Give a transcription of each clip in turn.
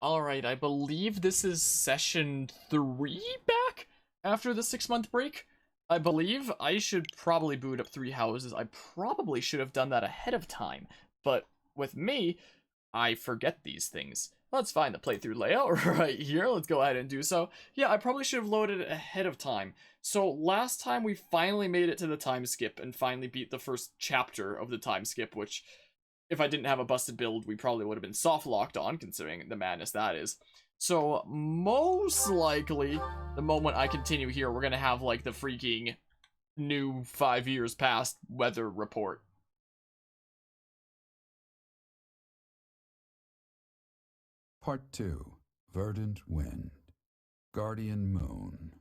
Alright, I believe this is session 3 back after the 6-month break. I believe I should probably boot up 3 houses. I probably should have done that ahead of time, but with me, I forget these things. Let's find the playthrough layout right here. Let's go ahead and do so. Yeah, I probably should have loaded it ahead of time. So last time we finally made it to the time skip and finally beat the first chapter of the time skip, which if I didn't have a busted build, we probably would have been soft locked on, considering the madness that is. So most likely, the moment I continue here, we're gonna have like the freaking new 5 years past weather report. Part 2, Verdant Wind, Guardian Moon,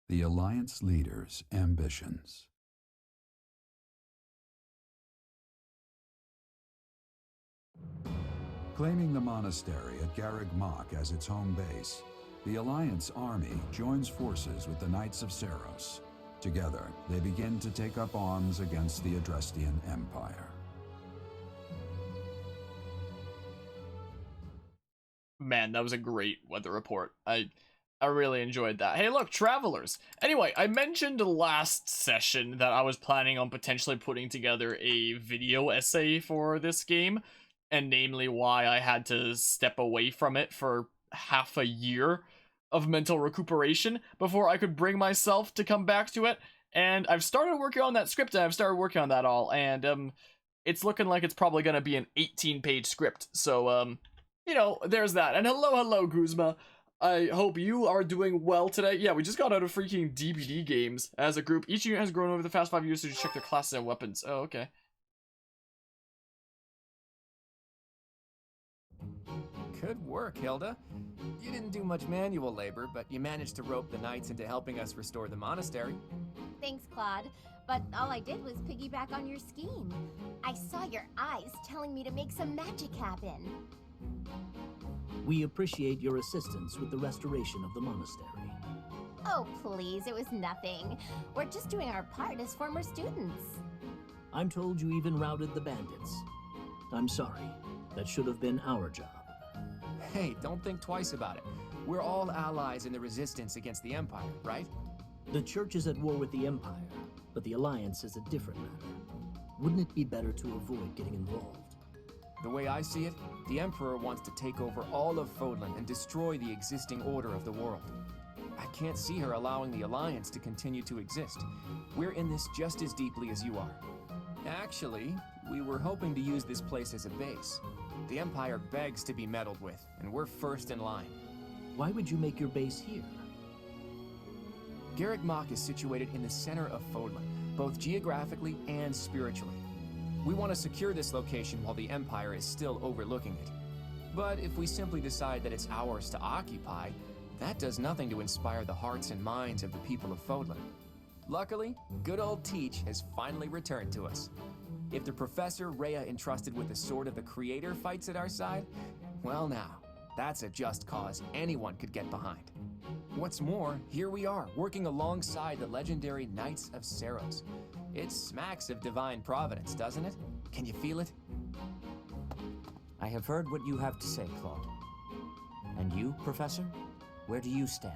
the Alliance Leader's Ambitions. Claiming the monastery at Garreg Mach as its home base, the Alliance army joins forces with the Knights of Seiros. Together, they begin to take up arms against the Adrestian Empire. Man, that was a great weather report. I really enjoyed that. Hey, look, travelers. Anyway, I mentioned last session that I was planning on potentially putting together a video essay for this game, and namely why I had to step away from it for half a year of mental recuperation before I could bring myself to come back to it. And I've started working on that script, and I've started working on that all, and it's looking like it's probably gonna be an 18-page script. So you know, there's that. And hello, Guzma. I hope you are doing well today. Yeah, we just got out of freaking DBD games as a group. Each unit has grown over the past 5 years to check their classes and weapons. Oh, okay. Good work, Hilda. You didn't do much manual labor, but you managed to rope the knights into helping us restore the monastery. Thanks, Claude. But all I did was piggyback on your scheme. I saw your eyes telling me to make some magic happen. We appreciate your assistance with the restoration of the monastery. Oh, please, it was nothing. We're just doing our part as former students. I'm told you even routed the bandits. I'm sorry. That should have been our job. Hey, don't think twice about it. We're all allies in the resistance against the Empire, right? The Church is at war with the Empire, but the Alliance is a different matter. Wouldn't it be better to avoid getting involved? The way I see it, the Emperor wants to take over all of Fodlan and destroy the existing order of the world. I can't see her allowing the Alliance to continue to exist. We're in this just as deeply as you are. Actually, we were hoping to use this place as a base. The Empire begs to be meddled with, and we're first in line. Why would you make your base here? Garreg Mach is situated in the center of Fodlan, both geographically and spiritually. We want to secure this location while the Empire is still overlooking it. But if we simply decide that it's ours to occupy, that does nothing to inspire the hearts and minds of the people of Fodlan. Luckily, good old Teach has finally returned to us. If the Professor Rhea entrusted with the Sword of the Creator fights at our side, well now, that's a just cause anyone could get behind. What's more, here we are, working alongside the legendary Knights of Seiros. It smacks of divine providence, doesn't it? Can you feel it? I have heard what you have to say, Claude. And you, Professor? Where do you stand?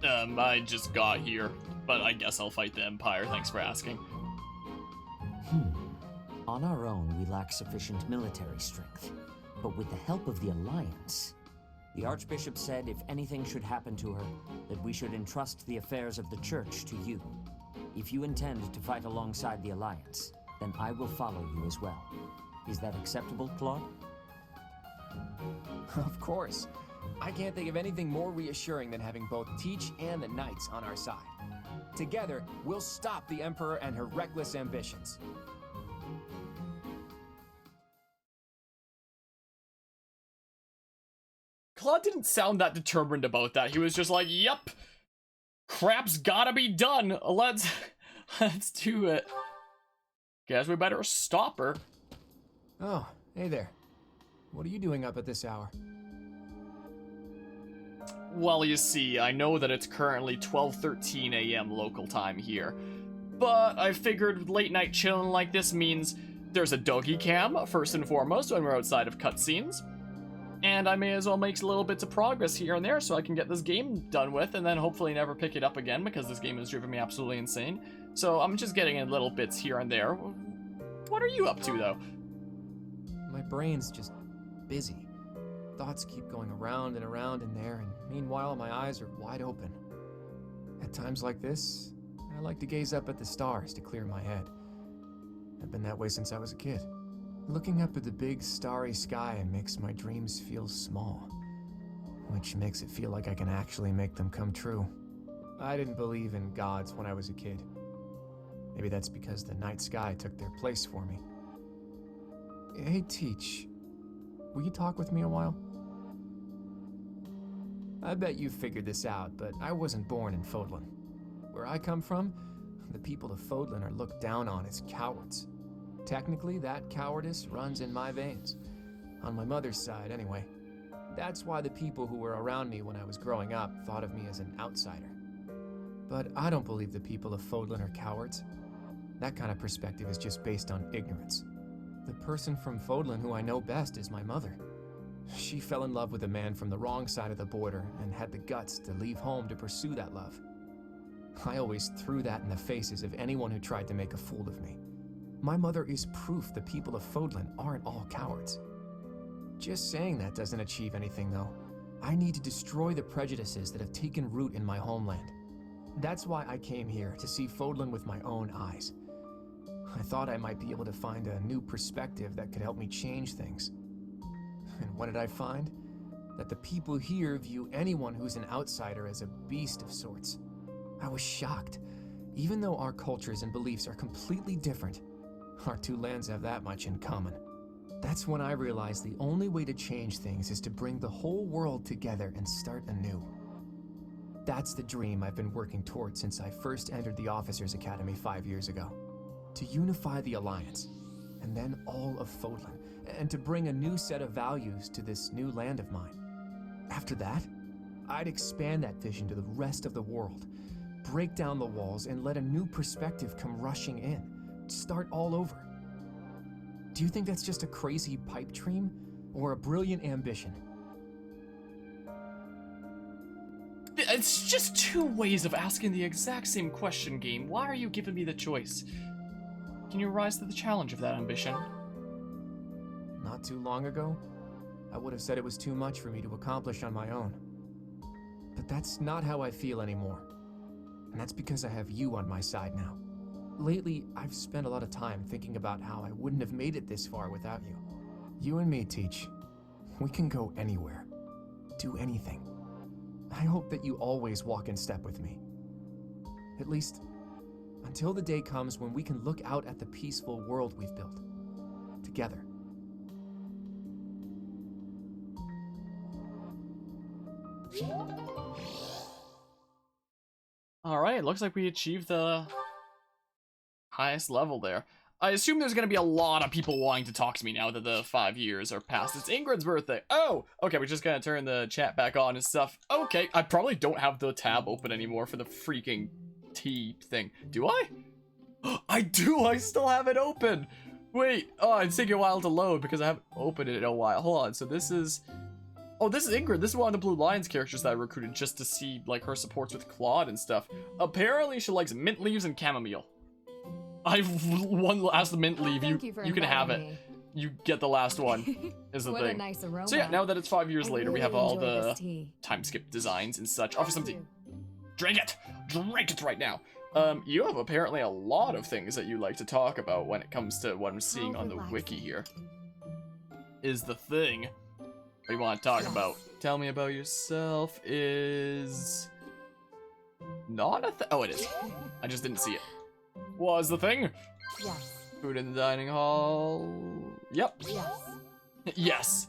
I just got here, but I guess I'll fight the Empire. Thanks for asking. On our own, we lack sufficient military strength. But with the help of the Alliance... The Archbishop said if anything should happen to her, that we should entrust the affairs of the Church to you. If you intend to fight alongside the Alliance, then I will follow you as well. Is that acceptable, Claude? Of course. I can't think of anything more reassuring than having both Teach and the Knights on our side. Together, we'll stop the Emperor and her reckless ambitions. Claude didn't sound that determined about that. He was just like, yep, crap's gotta be done. Let's do it. Guess we better stop her. Oh, hey there. What are you doing up at this hour? Well, you see, I know that it's currently 12:13 a.m. local time here, but I figured late night chilling like this means there's a doggy cam, first and foremost, when we're outside of cutscenes. and I may as well make little bits of progress here and there so I can get this game done with, and then hopefully never pick it up again because this game has driven me absolutely insane. So I'm just getting in little bits here and there. What are you up to, though? My brain's just busy. Thoughts keep going around and around in there, and meanwhile my eyes are wide open. At times like this, I like to gaze up at the stars to clear my head. I've been that way since I was a kid. Looking up at the big starry sky makes my dreams feel small, which makes it feel like I can actually make them come true. I didn't believe in gods when I was a kid. Maybe that's because the night sky took their place for me. Hey, Teach, will you talk with me a while? I bet you figured this out, but I wasn't born in Fodlan. Where I come from, the people of Fodlan are looked down on as cowards. Technically, that cowardice runs in my veins. On my mother's side, anyway. That's why the people who were around me when I was growing up thought of me as an outsider. But I don't believe the people of Fodlan are cowards. That kind of perspective is just based on ignorance. The person from Fodlan who I know best is my mother. She fell in love with a man from the wrong side of the border and had the guts to leave home to pursue that love. I always threw that in the faces of anyone who tried to make a fool of me. My mother is proof the people of Fodlan aren't all cowards. Just saying that doesn't achieve anything, though. I need to destroy the prejudices that have taken root in my homeland. That's why I came here, to see Fodlan with my own eyes. I thought I might be able to find a new perspective that could help me change things. And what did I find? That the people here view anyone who's an outsider as a beast of sorts. I was shocked. Even though our cultures and beliefs are completely different, our two lands have that much in common. That's when I realized the only way to change things is to bring the whole world together and start anew. That's the dream I've been working toward since I first entered the Officers Academy 5 years ago. To unify the Alliance, and then all of Fodlan, and to bring a new set of values to this new land of mine. After that, I'd expand that vision to the rest of the world, break down the walls, and let a new perspective come rushing in. Start all over. Do you think that's just a crazy pipe dream, or a brilliant ambition? It's just two ways of asking the exact same question, game. Why are you giving me the choice? Can you rise to the challenge of that ambition? Not too long ago, I would have said it was too much for me to accomplish on my own. But that's not how I feel anymore. And that's because I have you on my side now. Lately, I've spent a lot of time thinking about how I wouldn't have made it this far without you. You and me, Teach. We can go anywhere. Do anything. I hope that you always walk in step with me. At least, until the day comes when we can look out at the peaceful world we've built. Together. Alright, looks like we achieved the highest level there. I assume there's gonna be a lot of people wanting to talk to me now that the 5 years are past. It's Ingrid's birthday. Oh! Okay, we're just gonna turn the chat back on and stuff. Okay, I probably don't have the tab open anymore for the freaking tea thing. Do I? I do! I still have it open! Wait, oh, it's taking a while to load because I haven't opened it in a while. Hold on, so this is... Oh, this is Ingrid. This is one of the Blue Lions characters that I recruited just to see, like, her supports with Claude and stuff. Apparently, she likes mint leaves and chamomile. I've one last mint leaf. You can have it. Me. You get the last one, is the What thing. a nice aroma. So yeah, now that it's 5 years I later, we really have all enjoy the this tea. time skip designs and such. Offer Thank something. you. Drink it! Drink it right now! You have apparently a lot of things that you like to talk about when it comes to what I'm seeing on the wiki here. Is the thing. What do you want to talk about? Tell me about yourself is... Not a thing. Oh, it is. I just didn't see it. Was the thing? Yes. Food in the dining hall. Yep. Yes. Yes.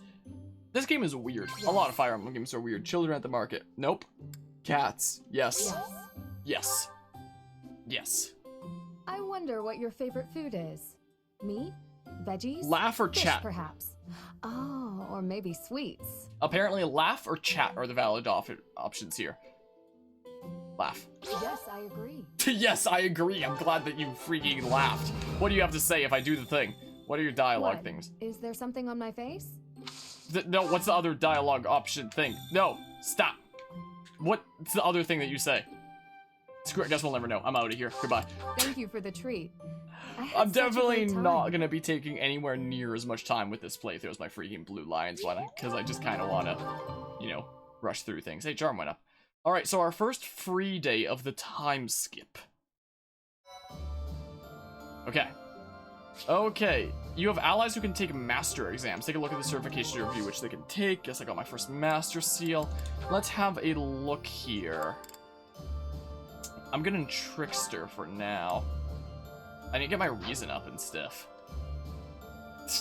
This game is weird. A lot of Fire Emblem games are weird. Children at the market. Nope. Cats. Yes. Yes. Yes. Yes. I wonder what your favorite food is. Meat? Veggies? Laugh or Fish, chat? perhaps. Oh, or maybe sweets. Apparently, laugh or chat are the valid options here. Laugh. Yes, I agree. Yes, I agree. I'm glad that you freaking laughed. What do you have to say if I do the thing? What are your dialogue What? things? Is there something on my face? No, what's the other dialogue option thing? No, stop. What's the other thing that you say? Screw it, I guess we'll never know. I'm out of here. Goodbye. Thank you for the treat. I'm definitely not gonna be taking anywhere near as much time with this playthrough as my freaking Blue Lions one, because I just kind of want to, you know, rush through things. Hey, charm went up. Alright, so our first free day of the time skip. Okay. Okay, you have allies who can take master exams. Take a look at the certification review, which they can take. Guess I got my first master seal. Let's have a look here. I'm getting Trickster for now. I need to get my reason up and stuff.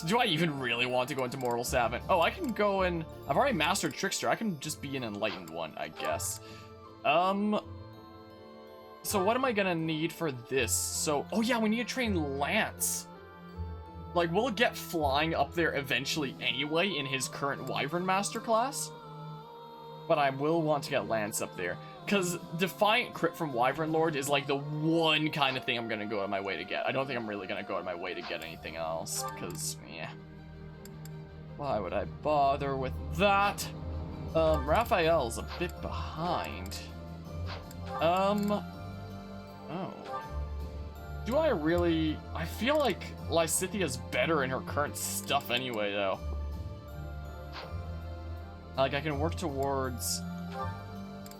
Do I even really want to go into Mortal Savant? Oh, I can go in... I've already mastered Trickster. I can just be an Enlightened one, I guess. So what am I gonna need for this? So, oh yeah, we need to train Lance. Like, we'll get flying up there eventually anyway in his current Wyvern Master class. But I will want to get Lance up there. Because Defiant Crit from Wyvern Lord is like the one kind of thing I'm going to go out of my way to get. I don't think I'm really going to go out of my way to get anything else. Because, yeah. Why would I bother with that? Raphael's a bit behind. Oh. Do I really... I feel like Lysithia's better in her current stuff anyway, though. Like, I can work towards...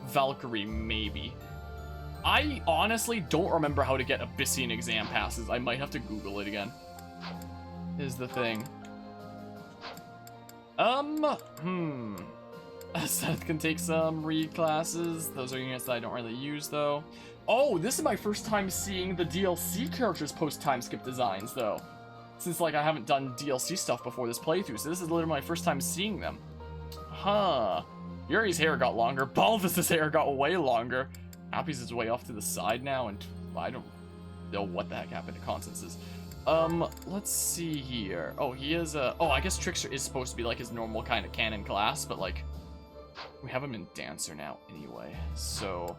Valkyrie, maybe. I honestly don't remember how to get Abyssian exam passes. I might have to Google it again. Is the thing. Seth can take some read classes. Those are units that I don't really use, though. Oh, this is my first time seeing the DLC characters post time skip designs, though. Since, like, I haven't done DLC stuff before this playthrough, so this is literally my first time seeing them. Huh. Yuri's hair got longer. Balthus' hair got way longer. Happy's is way off to the side now, and I don't know what the heck happened to Constance's. Let's see here. Oh, he is oh, I guess Trickster is supposed to be like his normal kind of canon class, but like, we have him in Dancer now anyway. So,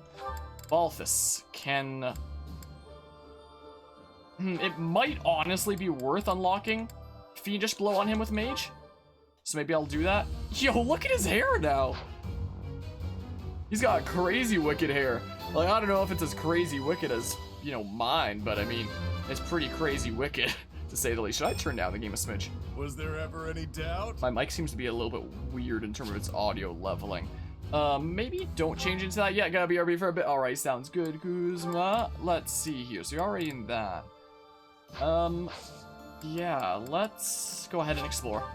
Balthus can... it might honestly be worth unlocking Fiendish Blow on him with Mage. So maybe I'll do that. Yo, look at his hair now! He's got crazy wicked hair. Like, I don't know if it's as crazy wicked as, you know, mine, but I mean, it's pretty crazy wicked, to say the least. Should I turn down the game a smidge? Was there ever any doubt? My mic seems to be a little bit weird in terms of its audio leveling. Maybe don't change into that yet. Gotta BRB for a bit. Alright, sounds good, Kuzma. Let's see here. So you're already in that. Yeah, let's go ahead and explore.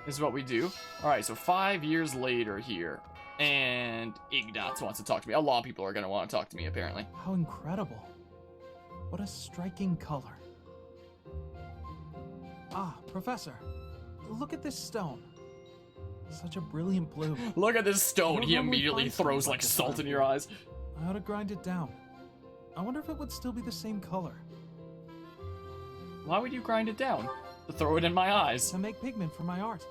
This is what we do. Alright, so 5 years later here. And Ignatz wants to talk to me. A lot of people are going to want to talk to me, apparently. How incredible. What a striking color. Ah, Professor, look at this stone. Such a brilliant blue. Look at this stone. He You'll normally immediately find something throws like like this salt around in your here. eyes. I ought to grind it down. I wonder if it would still be the same color. Why would you grind it down? To throw it in my eyes. To make pigment for my art.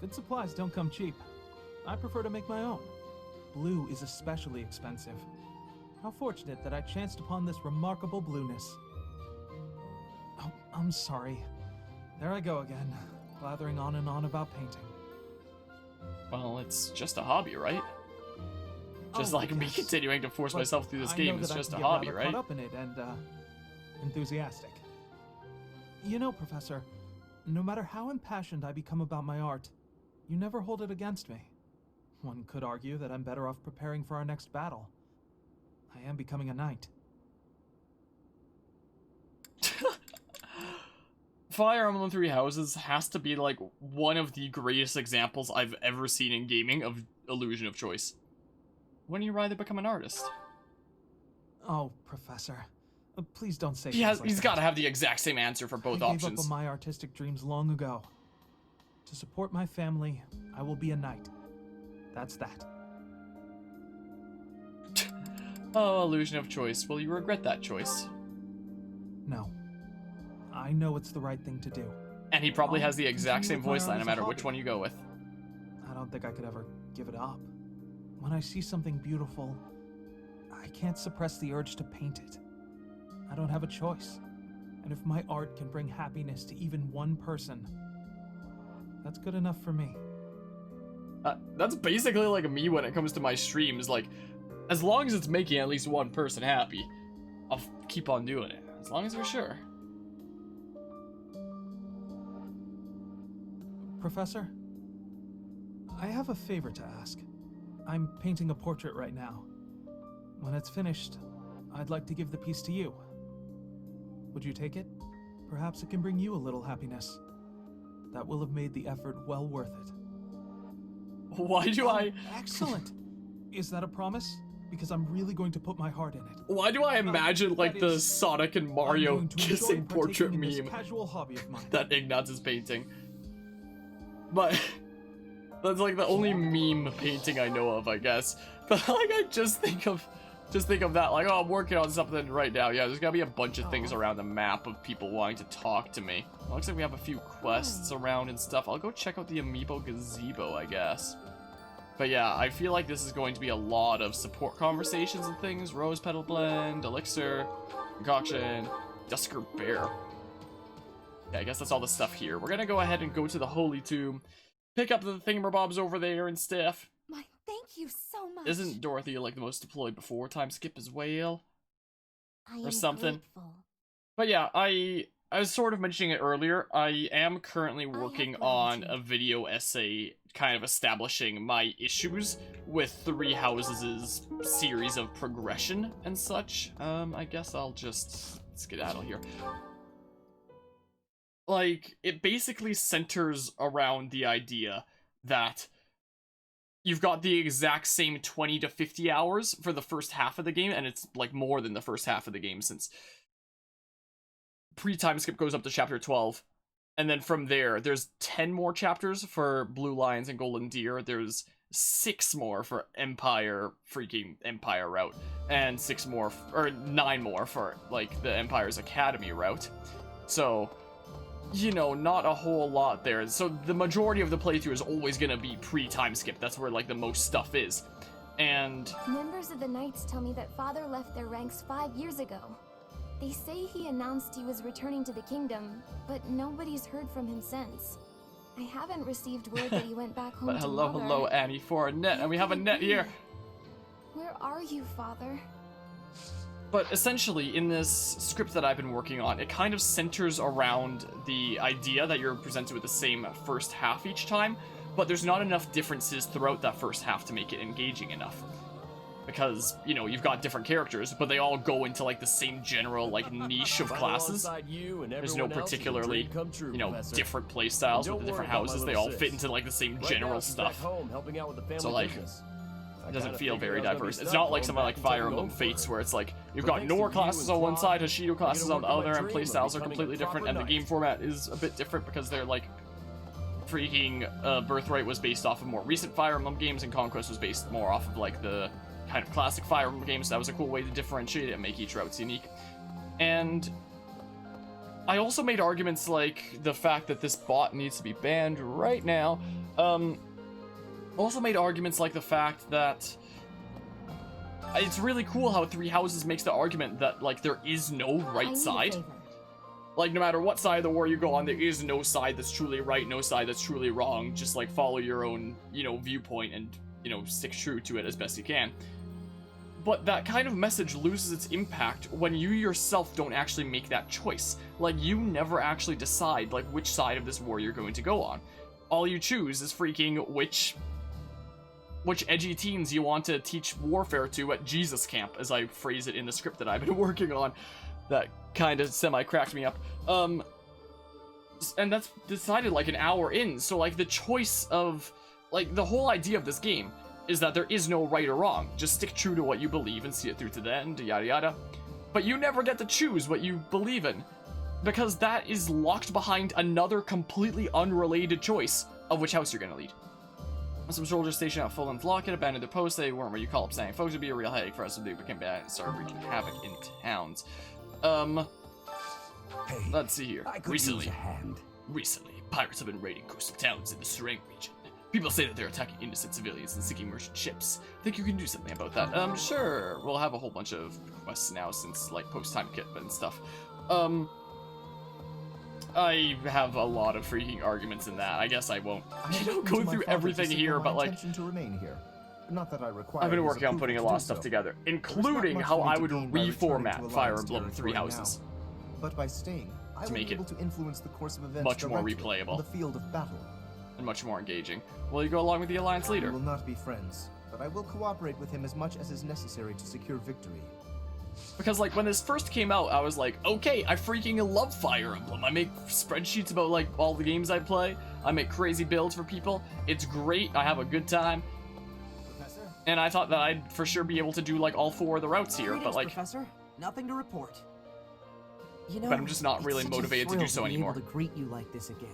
Good supplies don't come cheap. I prefer to make my own. Blue is especially expensive. How fortunate that I chanced upon this remarkable blueness. Oh, I'm sorry. There I go again, blathering on and on about painting. Well, it's just a hobby, right? Just Oh, like me yes. continuing to force But myself through this I game know is that I just a can get hobby, rather right? Caught up in it and enthusiastic. You know, Professor, no matter how impassioned I become about my art, you never hold it against me. One could argue that I'm better off preparing for our next battle. I am becoming a knight. Fire Emblem Three Houses has to be like one of the greatest examples I've ever seen in gaming of illusion of choice. Wouldn't you rather become an artist? Oh, Professor, please don't say He's things like got to that. have the exact same answer for both I gave options. up on my artistic dreams long ago. To support my family, I will be a knight. That's that. Oh, illusion of choice. Will you regret that choice? No. I know it's the right thing to do. And he probably I'll has the exact same continue with my voice art line no as a matter which hobby. one you go with. I don't think I could ever give it up. When I see something beautiful, I can't suppress the urge to paint it. I don't have a choice. And if my art can bring happiness to even one person, That's good enough for me. That's basically like me when it comes to my streams. Like, as long as it's making at least one person happy, I'll keep on doing it. As long as we're sure. Professor, I have a favor to ask. I'm painting a portrait right now. When it's finished, I'd like to give the piece to you. Would you take it? Perhaps it can bring you a little happiness. That will have made the effort well worth it. Why do Excellent! Is that a promise? Because I'm really going to put my heart in it. Why do I imagine like the Sonic and Mario kissing portrait in this meme casual hobby of mine. that Ignatz is painting? But that's like the only meme painting I know of, I guess. But like I just think of that, like, oh, I'm working on something right now. Yeah, there's gotta be a bunch of things around the map of people wanting to talk to me. Looks like we have a few quests around and stuff. I'll go check out the Amiibo Gazebo, I guess. But yeah, I feel like this is going to be a lot of support conversations and things. Rose Petal Blend, Elixir, Concoction, Dusker Bear. Yeah, I guess that's all the stuff here. We're gonna go ahead and go to the Holy Tomb, pick up the thingamabobs over there and stuff. My, thank you so much. Isn't Dorothy like the most deployed before time skip as well? I am or something? Grateful. But yeah, I was sort of mentioning it earlier. I am currently working on a video essay kind of establishing my issues with Three Houses' series of progression and such. I guess I'll just skedaddle here. Like, it basically centers around the idea that you've got the exact same 20 to 50 hours for the first half of the game, and it's like more than the first half of the game since pre-time skip goes up to chapter 12. And then from there, there's 10 more chapters for Blue Lions and Golden Deer. There's 6 more for freaking Empire route. And 9 more for, like, the Empire's Academy route. So, you know, not a whole lot there. So the majority of the playthrough is always gonna be pre-time skip. That's where, like, the most stuff is. And Members of the Knights tell me that Father left their ranks 5 years ago. They say he announced he was returning to the kingdom, but nobody's heard from him since. I haven't received word that he went back home but to hello, Mother. Annie, for a net, and we have a net here. Where are you, Father? But essentially, in this script that I've been working on, it kind of centers around the idea that you're presented with the same first half each time, but there's not enough differences throughout that first half to make it engaging enough. Because, you know, you've got different characters, but they all go into, like, the same general, like, niche of classes. There's no particularly, you know, different playstyles with the different houses. They all fit into, like, the same general stuff. So, like, it doesn't feel very diverse. It's not like something like Fire Emblem Fates, where it's like, you've got Nor classes on one side, Hashido classes on the other, and playstyles are completely different, and the game format is a bit different because they're, like, freaking Birthright was based off of more recent Fire Emblem games, and Conquest was based more off of, like, the kind of classic Fire Emblem games. That was a cool way to differentiate it and make each route unique. And I also made arguments like the fact that this bot needs to be banned right now. Also made arguments like the fact that it's really cool how Three Houses makes the argument that, like, there is no right side. Like, no matter what side of the war you go on, there is no side that's truly right, no side that's truly wrong. Just, like, follow your own, you know, viewpoint and, you know, stick true to it as best you can. But that kind of message loses its impact when you yourself don't actually make that choice. Like, you never actually decide, like, which side of this war you're going to go on. All you choose is freaking which edgy teens you want to teach warfare to at Jesus Camp, as I phrase it in the script that I've been working on. That kind of semi-cracked me up. And that's decided, like, an hour in, so, like, the choice of, like, the whole idea of this game is that there is no right or wrong. Just stick true to what you believe and see it through to the end, yada yada. But you never get to choose what you believe in, because that is locked behind another completely unrelated choice of which house you're gonna lead. Some soldiers stationed at Fulham's Locket abandoned their posts. They weren't what you call upstanding folks. Would be a real headache for us if they became bad and started wreaking havoc in towns. Hey, let's see here. I could use a hand. Recently, pirates have been raiding coastal towns in the Serang region. People say that they're attacking innocent civilians and sinking merchant ships. Think you can do something about that? Sure. We'll have a whole bunch of quests now since, like, post-time kit and stuff. I have a lot of freaking arguments in that. I guess I won't, go through everything here, but like, to remain here. Not that I require I've been his working on approval putting a to lot do of stuff so. together, There's including not how much I for me would to gain by returning reformat to Fire Alliance Emblem Three territory Houses now. But by staying, I to will make be it able to influence the course of events much more directly replayable. on the field of battle. and much more engaging. Will you go along with the Alliance leader? We will not be friends, but I will cooperate with him as much as is necessary to secure victory. Because, like, when this first came out, I was like, okay, I freaking love Fire Emblem. I make spreadsheets about, like, all the games I play. I make crazy builds for people. It's great. I have a good time. Professor? And I thought that I'd for sure be able to do, like, all 4 of the routes here, Greetings, but, like... Professor. Nothing to report. You know, But I'm just not really it's such a motivated to thrill do so be anymore. Able to greet you like this again.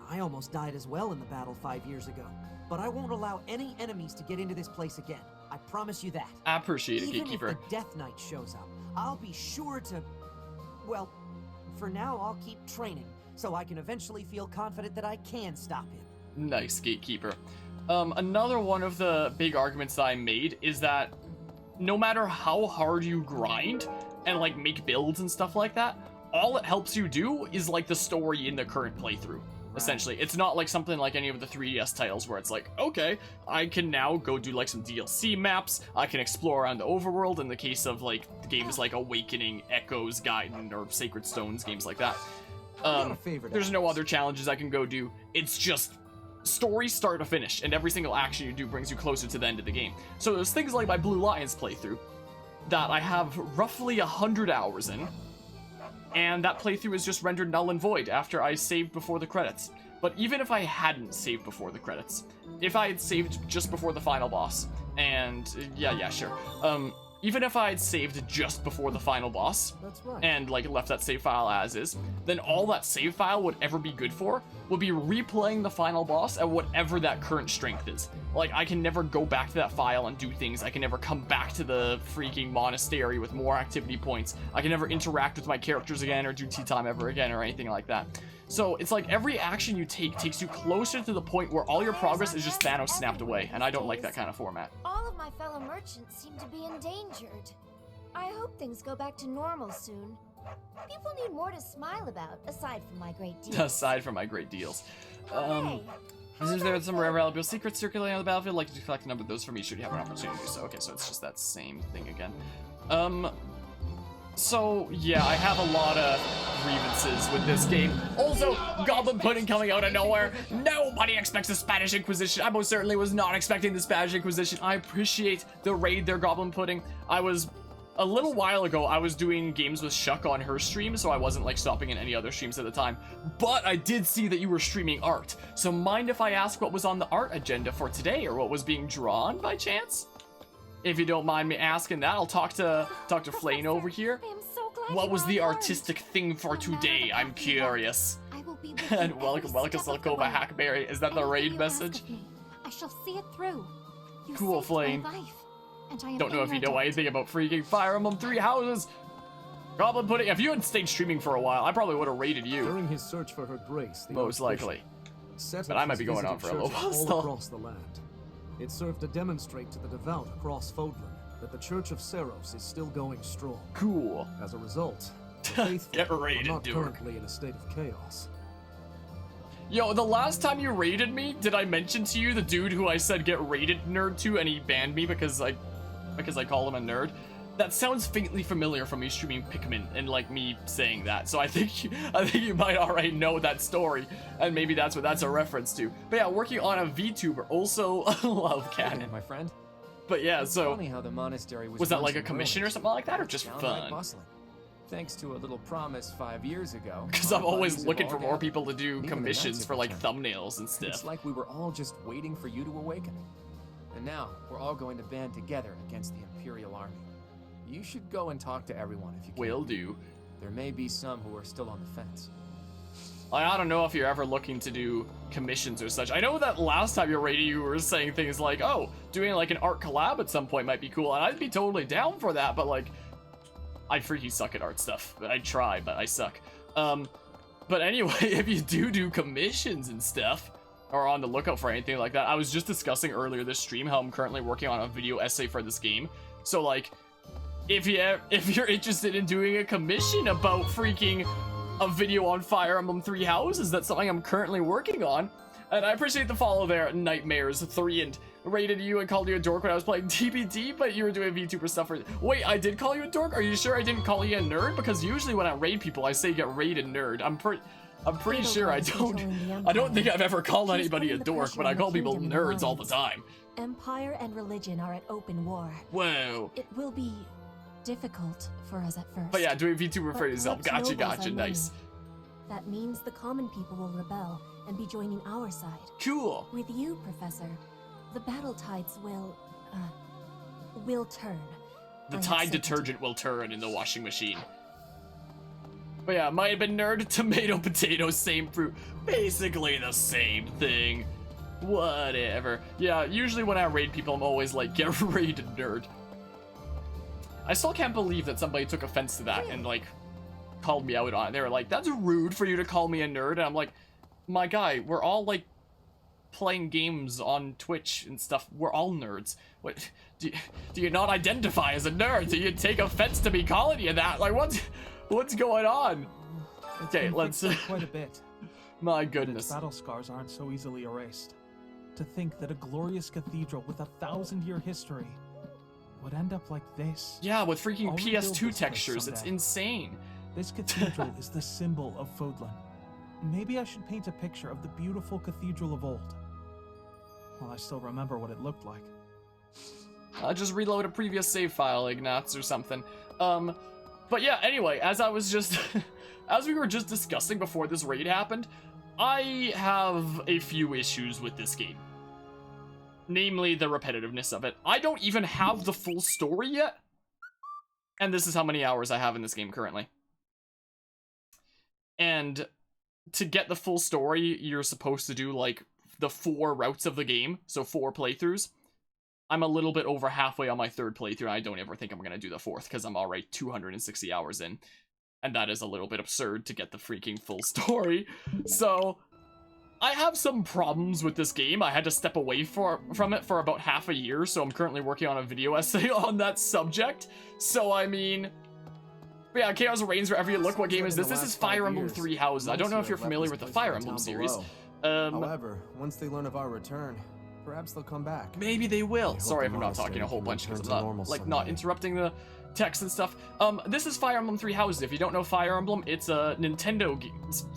I almost died as well in the battle 5 years ago, but I won't allow any enemies to get into this place again. I promise you that. I appreciate it, Even Gatekeeper. if the Death Knight shows up, I'll be sure to... Well, for now, I'll keep training, so I can eventually feel confident that I can stop him. Nice, Gatekeeper. Another one of the big arguments that I made is that no matter how hard you grind and, like, make builds and stuff like that, all it helps you do is, like, the story in the current playthrough. Essentially, it's not like something like any of the 3DS titles where it's like, okay, I can now go do like some DLC maps, I can explore around the overworld in the case of like games like Awakening, Echoes, Gaiden, or Sacred Stones, games like that. There's no other challenges I can go do. It's just story start to finish, and every single action you do brings you closer to the end of the game. So there's things like my Blue Lions playthrough that I have roughly 100 hours in, and that playthrough is just rendered null and void after I saved before the credits. But even if I hadn't saved before the credits, if I had saved just before the final boss, and yeah, sure. Even if I had saved just before the final boss, That's right. and like left that save file as is, then all that save file would ever be good for would be replaying the final boss at whatever that current strength is. Like, I can never go back to that file and do things. I can never come back to the freaking monastery with more activity points. I can never interact with my characters again or do tea time ever again or anything like that. So it's like every action you take takes you closer to the point where all your progress is just Thanos snapped away, and I don't like that kind of format. All of my fellow merchants seem to be endangered. I hope things go back to normal soon. People need more to smile about, aside from my great deals. Aside from my great deals. Hey, Is there some rare valuable secrets circulating on the battlefield? Like, to collect a number of those for me should you have an opportunity to do so. Okay, so it's just that same thing again. So, yeah, I have a lot of grievances with this game. Also, Goblin Pudding coming out of nowhere. Nobody expects the Spanish Inquisition. I most certainly was not expecting the Spanish Inquisition. I appreciate the raid there, Goblin Pudding. A little while ago, I was doing games with Shuck on her stream, so I wasn't, like, stopping in any other streams at the time. But I did see that you were streaming art. So mind if I ask what was on the art agenda for today, or what was being drawn by chance? If you don't mind me asking that, I'll talk to Dr. Flane over here. I am so glad What you was are the informed. artistic thing for today? I'm curious. I will be with And you welcome, every step of the Silkova way. Hackberry. Is that the Anything raid you ask message? of me, I shall see it through. You Cool, saved Flame. my life, and I am Don't know if you in know your debt. anything about freaking Fire Emblem Three Houses. Goblin Pudding, if you had stayed streaming for a while, I probably would have raided you. During his search for her grace, the Most Archbishop likely. set But up I might his be going on visiting for a little churches while all still. across the land. It served to demonstrate to the devout across Fodlan that the Church of Seros is still going strong. Cool. As a result, the faithful Get are raided, not dude. currently in a state of chaos. Yo, the last time you raided me, did I mention to you the dude who I said get raided nerd to and he banned me because I call him a nerd? That sounds faintly familiar from me streaming Pikmin and like me saying that. So I think you might already know that story, and maybe that's what that's a reference to. But yeah, working on a VTuber, also love canon. my friend. But yeah, It's so funny how the monastery was that once like a in commission or ruins. something like that, or just Downright fun? bustling. Thanks to a little promise 5 years ago. Because our I'm always bodies looking for evolved more out. people to do Even the commissions knights for have like returned. thumbnails and It's stuff. like we were all just waiting for you to awaken. And now, we're all going to band together against the Imperial Army. You should go and talk to everyone if you can. Will do. There may be some who are still on the fence. I don't know if you're ever looking to do commissions or such. I know that last time you were raiding, you were saying things like, oh, doing like an art collab at some point might be cool, and I'd be totally down for that, but like, I freaking suck at art stuff. I try, but I suck. But anyway, if you do commissions and stuff, or on the lookout for anything like that, I was just discussing earlier this stream how I'm currently working on a video essay for this game. So like, if you're interested in doing a commission about freaking a video on Fire Emblem Three Houses. That's something I'm currently working on. And I appreciate the follow there, Nightmares3, and rated you and called you a dork when I was playing TBD, but you were doing VTuber stuff for— Wait, I did call you a dork? Are you sure I didn't call you a nerd? Because usually when I raid people, I say get raided nerd. I'm pretty sure I don't think I've ever called anybody a dork, but I call people nerds all the time. Empire and religion are at open war. Whoa. It will be difficult for us at first. But yeah, doing VTuber for yourself. Gotcha, nice. That means the common people will rebel and be joining our side. Cool. With you, Professor, the battle tides will turn. The Tide detergent will turn in the washing machine. But yeah, might have been nerd, tomato, potato, same fruit. Basically the same thing. Whatever. Yeah, usually when I raid people, I'm always like, get raided, nerd. I still can't believe that somebody took offense to that and like called me out on it. They were like, that's rude for you to call me a nerd. And I'm like, my guy, we're all like playing games on Twitch and stuff. We're all nerds. What do you not identify as a nerd? Do you take offense to me calling you that? Like, what's going on? Okay, let's quite a bit. My goodness. Its battle scars aren't so easily erased. To think that a glorious cathedral with a 1,000-year history would end up like this. Yeah, with freaking PS2 textures. It's insane. This cathedral is the symbol of Fodlan. Maybe I should paint a picture of the beautiful cathedral of old. Well, I still remember what it looked like. I'll just reload a previous save file, Ignatz, or something. But yeah, anyway, as I was just... as we were just discussing before this raid happened, I have a few issues with this game. Namely, the repetitiveness of it. I don't even have the full story yet. And this is how many hours I have in this game currently. And to get the full story, you're supposed to do, like, the 4 routes of the game. So 4 playthroughs. I'm a little bit over halfway on my 3rd playthrough, and I don't ever think I'm going to do the 4th, because I'm already 260 hours in. And that is a little bit absurd to get the freaking full story. So, I have some problems with this game. I had to step away from it for about half a year, so I'm currently working on a video essay on that subject. So, I mean... But yeah, Chaos Reigns, wherever you look, what game is this? This is Fire Emblem Three Houses. I don't know if you're familiar with the Fire Emblem series. However, once they learn of our return, perhaps they'll come back. Maybe they will. Sorry if I'm not talking a whole bunch because I'm not, like, not interrupting the text and stuff. This is Fire Emblem Three Houses. If you don't know Fire Emblem, it's a Nintendo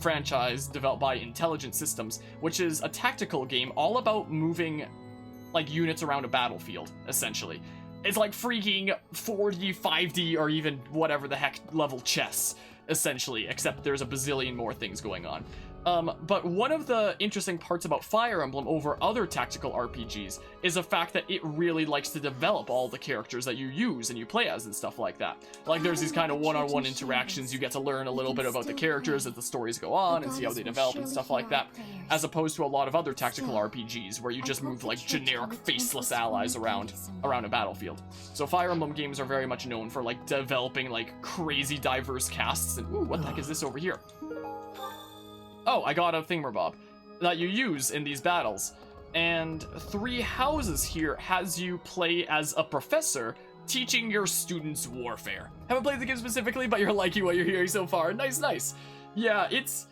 franchise developed by Intelligent Systems, which is a tactical game all about moving, like, units around a battlefield, essentially. It's like freaking 4D, 5D, or even whatever the heck level chess, essentially, except there's a bazillion more things going on. But one of the interesting parts about Fire Emblem over other tactical RPGs is the fact that it really likes to develop all the characters that you use and you play as and stuff like that. Like, there's these kind of one-on-one interactions. You get to learn a little bit about the characters as the stories go on and see how they develop and stuff like that, as opposed to a lot of other tactical RPGs where you just move, like, generic faceless allies around a battlefield. So Fire Emblem games are very much known for, like, developing, like, crazy diverse casts. And ooh, what the heck is this over here? Oh, I got a thingamabob that you use in these battles. And Three Houses here has you play as a professor teaching your students warfare. Haven't played the game specifically, but you're liking what you're hearing so far. Nice, nice. Yeah, it's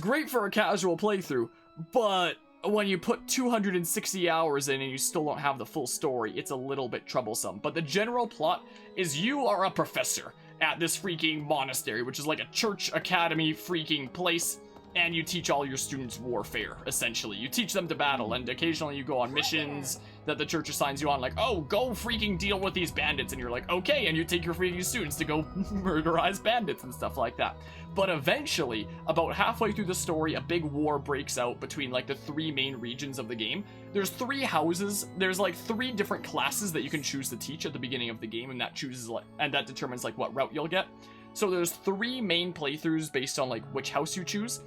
great for a casual playthrough, but when you put 260 hours in and you still don't have the full story, it's a little bit troublesome. But the general plot is you are a professor at this freaking monastery, which is like a church academy freaking place. And you teach all your students warfare, essentially. You teach them to battle, and occasionally you go on missions that the church assigns you on, like, oh, go freaking deal with these bandits, and you're like, okay, and you take your freaking students to go murderize bandits and stuff like that. But eventually, about halfway through the story, a big war breaks out between, like, the 3 main regions of the game. There's 3 houses, there's, like, 3 different classes that you can choose to teach at the beginning of the game, and that determines, like, what route you'll get. So there's 3 main playthroughs based on, like, which house you choose.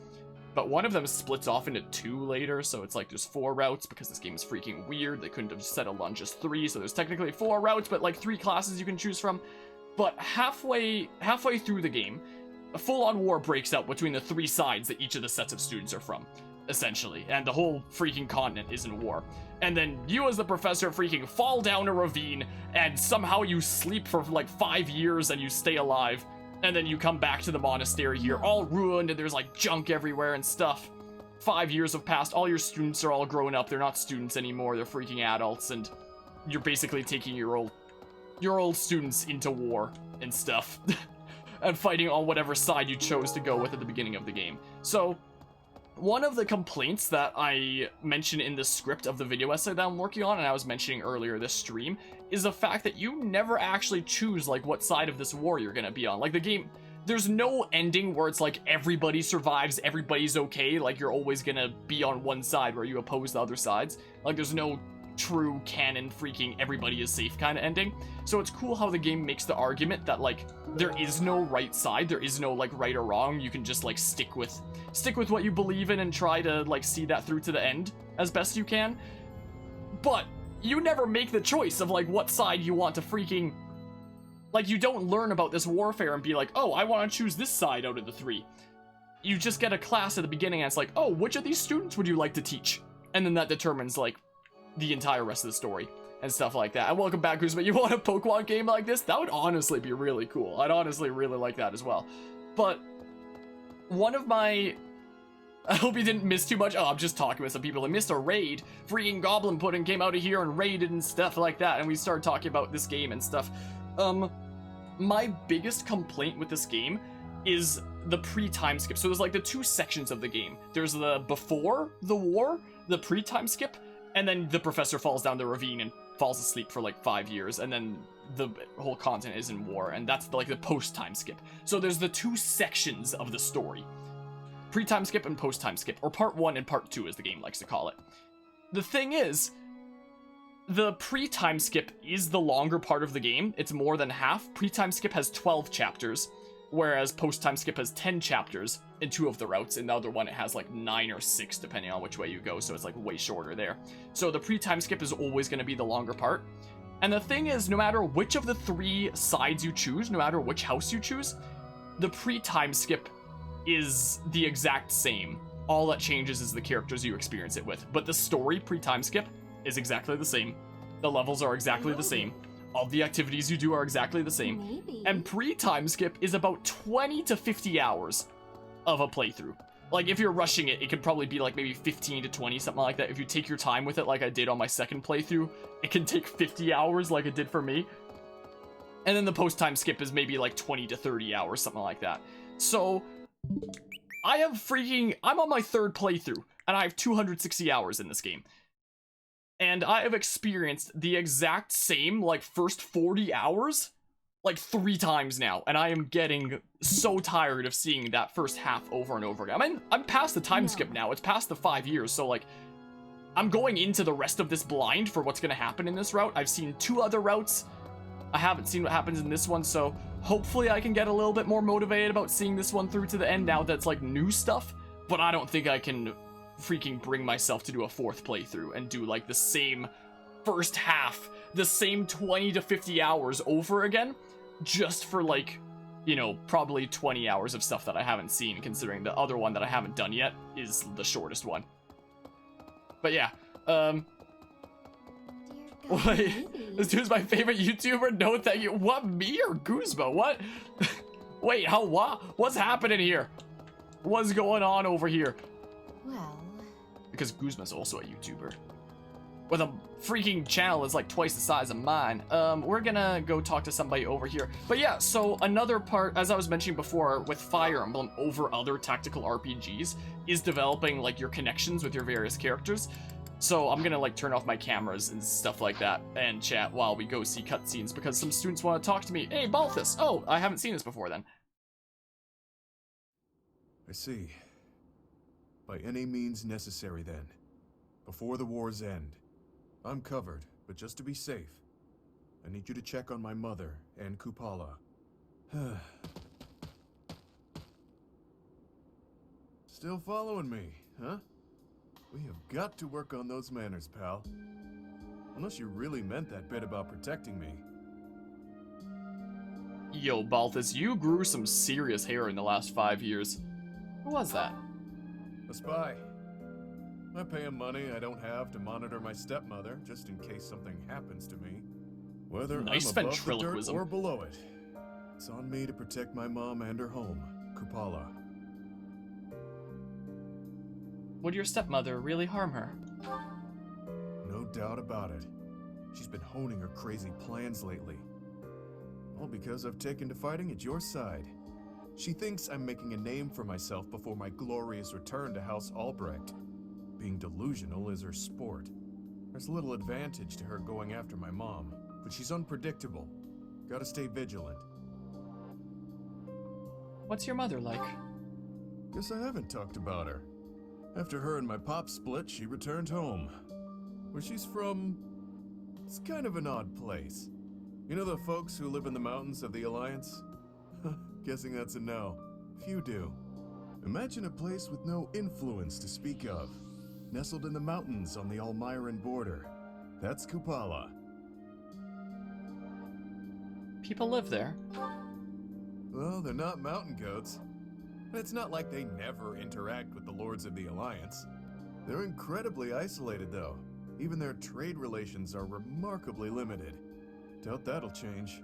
But one of them splits off into 2 later, so it's like there's 4 routes because this game is freaking weird. They couldn't have settled on just 3, so there's technically 4 routes, but like 3 classes you can choose from. But halfway through the game, a full-on war breaks out between the 3 sides that each of the sets of students are from, essentially. And the whole freaking continent is in war. And then you as the professor freaking fall down a ravine, and somehow you sleep for like 5 years and you stay alive. And then you come back to the monastery here, all ruined, and there's like junk everywhere and stuff. 5 years have passed, all your students are all grown up, they're not students anymore, they're freaking adults, and you're basically taking your old students into war and stuff. And fighting on whatever side you chose to go with at the beginning of the game. So, one of the complaints that I mentioned in the script of the video essay that I'm working on, and I was mentioning earlier this stream, is the fact that you never actually choose, like, what side of this war you're gonna be on. Like, the game, there's no ending where it's like everybody survives, everybody's okay, like you're always gonna be on one side where you oppose the other sides. Like, there's no true canon freaking everybody is safe kind of ending. So it's cool how the game makes the argument that, like, there is no right side, there is no, like, right or wrong. You can just, like, stick with what you believe in and try to, like, see that through to the end as best you can. But you never make the choice of, like, what side you want to freaking... Like, you don't learn about this warfare and be like, oh, I want to choose this side out of the three. You just get a class at the beginning and it's like, oh, which of these students would you like to teach? And then that determines, like, the entire rest of the story and stuff like that. And welcome back, Kuzma. You want a Pokemon game like this? That would honestly be really cool. I'd honestly really like that as well. But one of my... I hope you didn't miss too much. Oh, I'm just talking with some people. I missed a raid. Freaking Goblin Pudding came out of here and raided and stuff like that. And we started talking about this game and stuff. My biggest complaint with this game is the pre-time skip. So there's like the two sections of the game. There's the before the war, the pre-time skip, and then the professor falls down the ravine and falls asleep for like 5 years, and then the whole continent is in war, and that's like the post-time skip. So there's the two sections of the story. Pre-time skip and post-time skip, or part 1 and part 2 as the game likes to call it. The thing is, the pre-time skip is the longer part of the game. It's more than half. Pre-time skip has 12 chapters, whereas post-time skip has 10 chapters in 2 of the routes. In the other one, it has like 9 or 6, depending on which way you go, so it's like way shorter there. So the pre-time skip is always going to be the longer part. And the thing is, no matter which of the 3 sides you choose, no matter which house you choose, the pre-time skip is the exact same. All that changes is the characters you experience it with. But the story pre-time skip is exactly the same. The levels are exactly the same. All the activities you do are exactly the same. Maybe. And pre-time skip is about 20 to 50 hours of a playthrough. Like, if you're rushing it, it could probably be like maybe 15 to 20, something like that. If you take your time with it like I did on my second playthrough, it can take 50 hours like it did for me. And then the post-time skip is maybe like 20 to 30 hours, something like that. So, I'm on my 3rd playthrough, and I have 260 hours in this game. And I have experienced the exact same, like, first 40 hours, like, 3 times now. And I am getting so tired of seeing that first half over and over again. I mean, I'm past the time skip now. It's past the 5 years, so, like, I'm going into the rest of this blind for what's going to happen in this route. I've seen 2 other routes. I haven't seen what happens in this one, so hopefully I can get a little bit more motivated about seeing this one through to the end now that's, like, new stuff. But I don't think I can freaking bring myself to do a 4th playthrough and do, like, the same first half, the same 20 to 50 hours over again, just for, like, you know, probably 20 hours of stuff that I haven't seen, considering the other one that I haven't done yet is the shortest one. But yeah, wait, this dude's my favorite YouTuber? No, thank you. What, me or Guzma? What? Wait, how, what? What's happening here? What's going on over here? Well... Because Guzma's also a YouTuber. With a freaking channel that's like twice the size of mine. We're gonna go talk to somebody over here. But yeah, so another part, as I was mentioning before, with Fire Emblem over other tactical RPGs, is developing, like, your connections with your various characters. So I'm gonna, like, turn off my cameras and stuff like that and chat while we go see cutscenes, because some students want to talk to me. Hey, Balthus! Oh, I haven't seen this before then. I see. By any means necessary, then. Before the war's end. I'm covered, but just to be safe, I need you to check on my mother and Kupala. Still following me, huh? We have got to work on those manners, pal. Unless you really meant that bit about protecting me. Yo, Balthus, you grew some serious hair in the last 5 years. Who was that? A spy. I pay him money I don't have to monitor my stepmother, just in case something happens to me. Whether Nice I'm above the dirt ventriloquism. or below it. It's on me to protect my mom and her home, Kupala. Would your stepmother really harm her? No doubt about it. She's been honing her crazy plans lately. All because I've taken to fighting at your side. She thinks I'm making a name for myself before my glorious return to House Albrecht. Being delusional is her sport. There's little advantage to her going after my mom, but she's unpredictable. Gotta stay vigilant. What's your mother like? Guess I haven't talked about her. After her and my pop split, she returned home. Where she's from, it's kind of an odd place. You know the folks who live in the mountains of the Alliance? Guessing that's a no. Few do. Imagine a place with no influence to speak of. Nestled in the mountains on the Almyran border. That's Kupala. People live there. Well, they're not mountain goats. And it's not like they never interact with the Lords of the Alliance. They're incredibly isolated, though. Even their trade relations are remarkably limited. Doubt that'll change.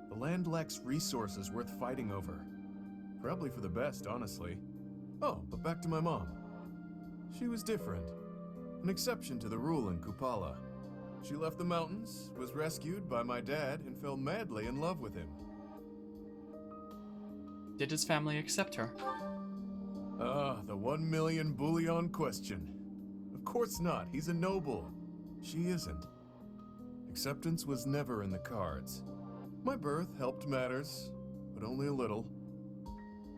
The land lacks resources worth fighting over. Probably for the best, honestly. Oh, but back to my mom. She was different. An exception to the rule in Kupala. She left the mountains, was rescued by my dad, and fell madly in love with him. Did his family accept her? Ah, the 1 million bullion question. Of course not, he's a noble. She isn't. Acceptance was never in the cards. My birth helped matters, but only a little.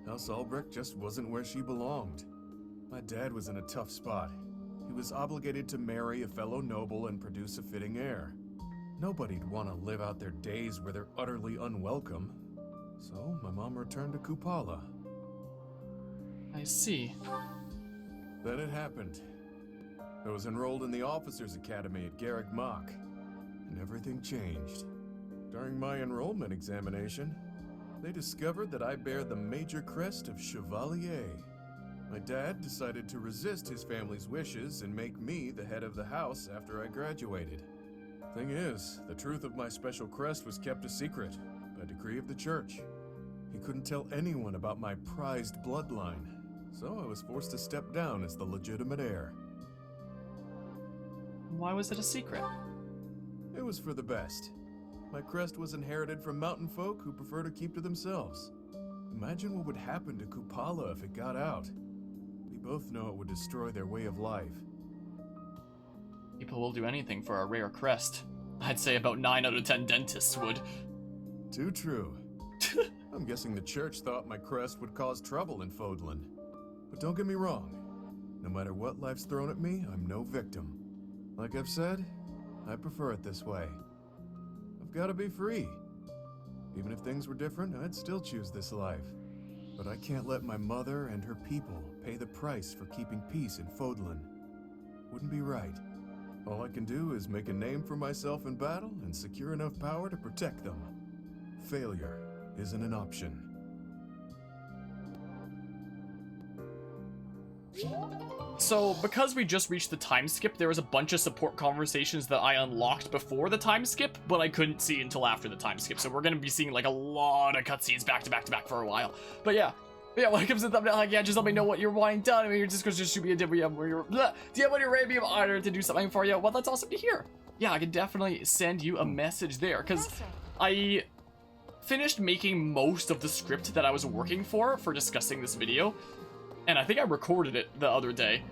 House Albrecht just wasn't where she belonged. My dad was in a tough spot. He was obligated to marry a fellow noble and produce a fitting heir. Nobody'd want to live out their days where they're utterly unwelcome. So my mom returned to Kupala. I see. Then it happened. I was enrolled in the Officers' Academy at Garrick Mach, and everything changed. During my enrollment examination, they discovered that I bear the major crest of Chevalier. My dad decided to resist his family's wishes and make me the head of the house after I graduated. Thing is, the truth of my special crest was kept a secret by decree of the church. He couldn't tell anyone about my prized bloodline, so I was forced to step down as the legitimate heir. Why was it a secret? It was for the best. My crest was inherited from mountain folk who prefer to keep to themselves. Imagine what would happen to Kupala if it got out. We both know it would destroy their way of life. People will do anything for a rare crest. I'd say about 9 out of 10 dentists would. Too true. I'm guessing the church thought my crest would cause trouble in Fodlan. But don't get me wrong. No matter what life's thrown at me, I'm no victim. Like I've said, I prefer it this way. I've got to be free. Even if things were different, I'd still choose this life. But I can't let my mother and her people pay the price for keeping peace in Fodlan. Wouldn't be right. All I can do is make a name for myself in battle and secure enough power to protect them. Failure isn't an option. So, because we just reached the time skip, there was a bunch of support conversations that I unlocked before the time skip, but I couldn't see until after the time skip. So we're gonna be seeing like a lot of cutscenes back to back to back for a while. But yeah, when it comes to the thumbnail, like, yeah, just let me know what you're wanting done. I mean, you're just gonna shoot me a DM where you're, DM when you're ready to be honored to do something for you. Well, that's awesome to hear. Yeah, I can definitely send you a message there, because I finished making most of the script that I was working for discussing this video. And I think I recorded it the other day.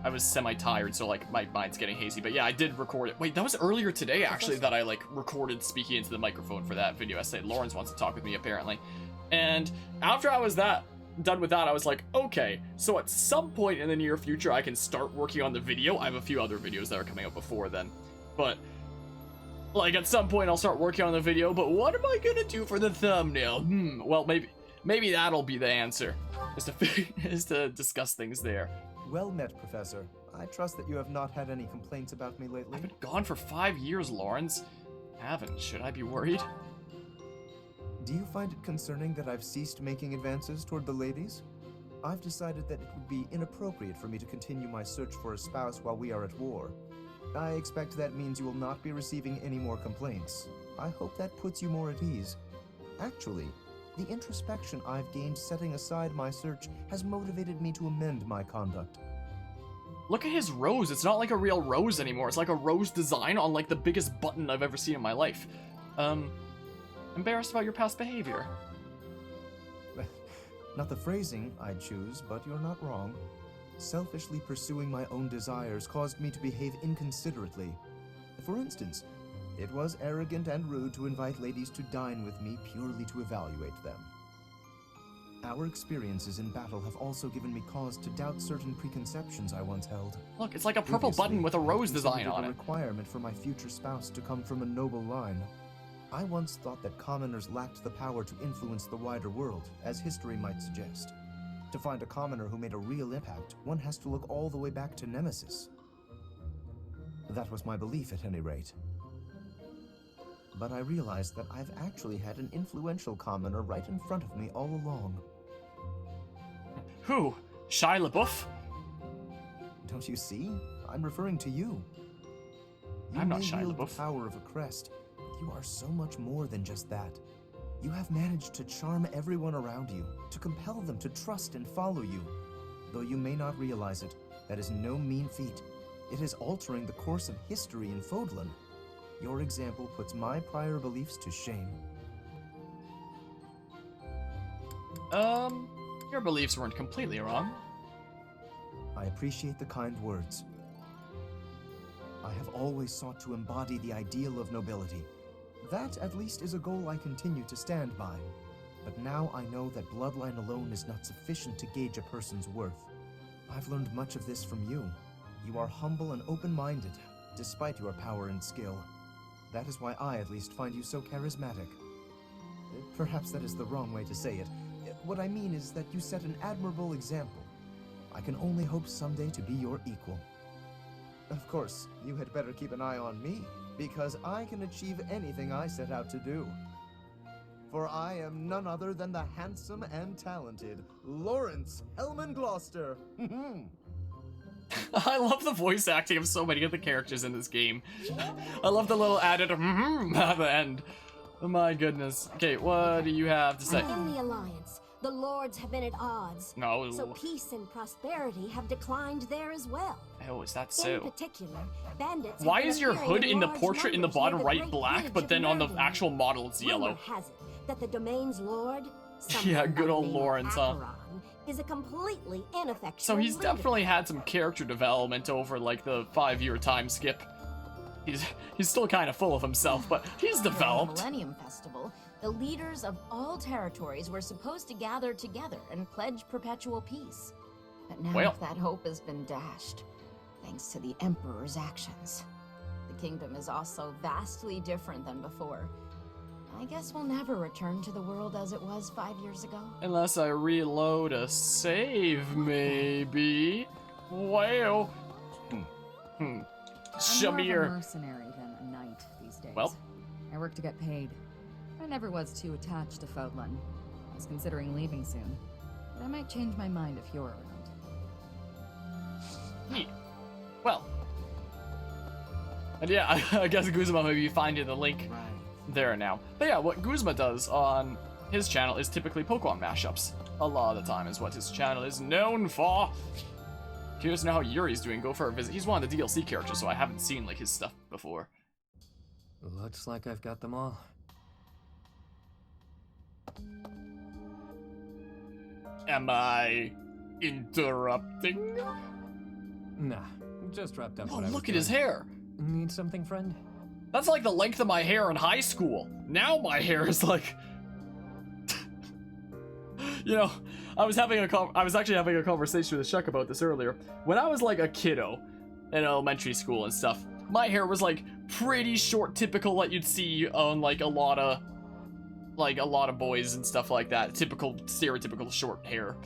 I was semi-tired, so, like, my mind's getting hazy. But yeah, I did record it. Wait, that was earlier today, actually, that I, like, recorded speaking into the microphone for that video essay. Lawrence wants to talk with me, apparently. And after I was done with that, I was like, okay, so at some point in the near future, I can start working on the video. I have a few other videos that are coming out before then. But, like, at some point, I'll start working on the video. But what am I gonna do for the thumbnail? Well, maybe that'll be the answer. Is to discuss things there. Well met, Professor. I trust that you have not had any complaints about me lately. I've been gone for 5 years, Lawrence. Haven't. Should I be worried? Do you find it concerning that I've ceased making advances toward the ladies? I've decided that it would be inappropriate for me to continue my search for a spouse while we are at war. I expect that means you will not be receiving any more complaints. I hope that puts you more at ease. Actually, the introspection I've gained setting aside my search has motivated me to amend my conduct. Look at his rose. It's not like a real rose anymore. It's like a rose design on like the biggest button I've ever seen in my life. Embarrassed about your past behavior. Not the phrasing I'd choose, but you're not wrong. Selfishly pursuing my own desires caused me to behave inconsiderately. For instance, it was arrogant and rude to invite ladies to dine with me purely to evaluate them. Our experiences in battle have also given me cause to doubt certain preconceptions I once held. Look, it's like a purple button with a rose design on it. A requirement for my future spouse to come from a noble line. I once thought that commoners lacked the power to influence the wider world, as history might suggest. To find a commoner who made a real impact, one has to look all the way back to Nemesis. That was my belief, at any rate. But I realized that I've actually had an influential commoner right in front of me all along. Who? Shia LaBeouf? Don't you see? I'm referring to you. I'm not Shia You wield LaBeouf. the power of a crest, but you are so much more than just that. You have managed to charm everyone around you, to compel them to trust and follow you. Though you may not realize it, that is no mean feat. It is altering the course of history in Fodlan. Your example puts my prior beliefs to shame. Your beliefs weren't completely wrong. I appreciate the kind words. I have always sought to embody the ideal of nobility. That, at least, is a goal I continue to stand by. But now I know that bloodline alone is not sufficient to gauge a person's worth. I've learned much of this from you. You are humble and open-minded, despite your power and skill. That is why I, at least, find you so charismatic. Perhaps that is the wrong way to say it. What I mean is that you set an admirable example. I can only hope someday to be your equal. Of course, you had better keep an eye on me, because I can achieve anything I set out to do. For I am none other than the handsome and talented Lawrence Hellman Gloucester. I love the voice acting of so many of the characters in this game. I love the little added at the end. Oh my goodness. Okay, what do you have to say? In the Alliance, the lords have been at odds. No. So peace and prosperity have declined there as well. Oh, is that In so? particular, bandits. Why have is been your appearing hood in the large portrait in the numbers bottom near the right great black, village but of then on the Verdant. actual model it's yellow? Rumor has it that the domain's lord, Yeah, someone good by old the name of Lawrence, huh? Acheron, is a completely ineffectual So he's leader. definitely had some character development over like the 5-year time skip. He's still kind of full of himself, but he's During the developed. Millennium Festival, the leaders of all territories were supposed to gather together and pledge perpetual peace. But now Well. that hope has been dashed, thanks to the Emperor's actions. The kingdom is also vastly different than before. I guess we'll never return to the world as it was 5 years ago. Unless I reload a save, maybe. Well. I'm more of a Shamir. mercenary than a knight these days. Well. I work to get paid. I never was too attached to Fodlan. I was considering leaving soon, but I might change my mind if you're around. Yeah. Well. And yeah, I guess Guzma maybe you find in the link there now. But yeah, what Guzma does on his channel is typically Pokemon mashups. A lot of the time is what his channel is known for. Curious to know how Yuri's doing. Go for a visit. He's one of the DLC characters, so I haven't seen like his stuff before. Looks like I've got them all. Am I interrupting? Nah, just wrapped up. Oh, what I was look at his doing. hair. Need something, friend? That's like the length of my hair in high school. Now my hair is like, you know, I was actually having a conversation with Chuck about this earlier. When I was like a kiddo in elementary school and stuff, my hair was like pretty short, typical that you'd see on like a lot of boys and stuff like that. Typical, stereotypical short hair.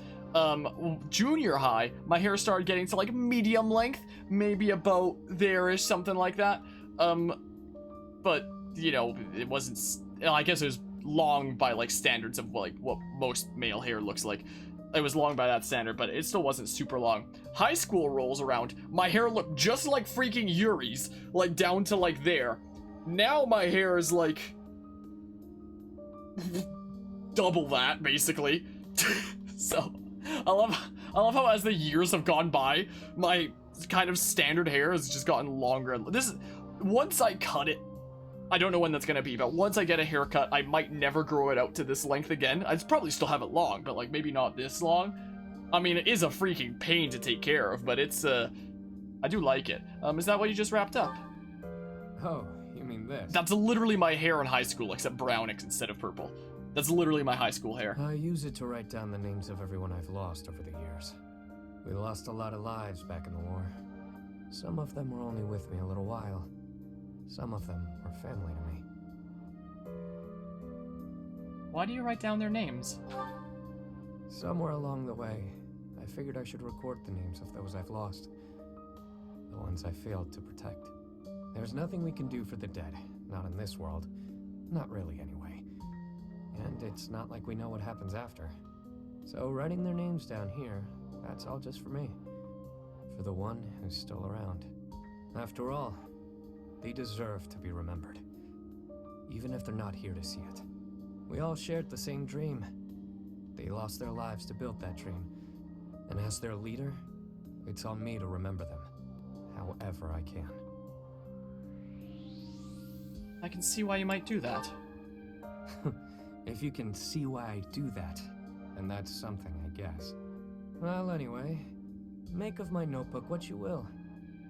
Junior high, my hair started getting to like medium length, maybe about there-ish, something like that. But you know, it wasn't. I guess it was long by like standards of like what most male hair looks like. It was long by that standard, but it still wasn't super long. High school rolls around, my hair looked just like freaking Yuri's, like down to like there. Now my hair is like double that, basically. So, I love how as the years have gone by, my kind of standard hair has just gotten longer. Once I cut it, I don't know when that's gonna be, but once I get a haircut, I might never grow it out to this length again. I'd probably still have it long, but like maybe not this long. I mean, it is a freaking pain to take care of, but it's, I do like it. Is that what you just wrapped up? Oh, you mean this? That's literally my hair in high school, except brown instead of purple. That's literally my high school hair. I use it to write down the names of everyone I've lost over the years. We lost a lot of lives back in the war. Some of them were only with me a little while. Some of them were family to me. Why do you write down their names? Somewhere along the way, I figured I should record the names of those I've lost. The ones I failed to protect. There's nothing we can do for the dead. Not in this world. Not really, anyway. And it's not like we know what happens after. So writing their names down here, that's all just for me. For the one who's still around. After all, they deserve to be remembered. Even if they're not here to see it. We all shared the same dream. They lost their lives to build that dream. And as their leader, it's on me to remember them. However I can. I can see why you might do that. If you can see why I do that, then that's something, I guess. Well, anyway, make of my notebook what you will.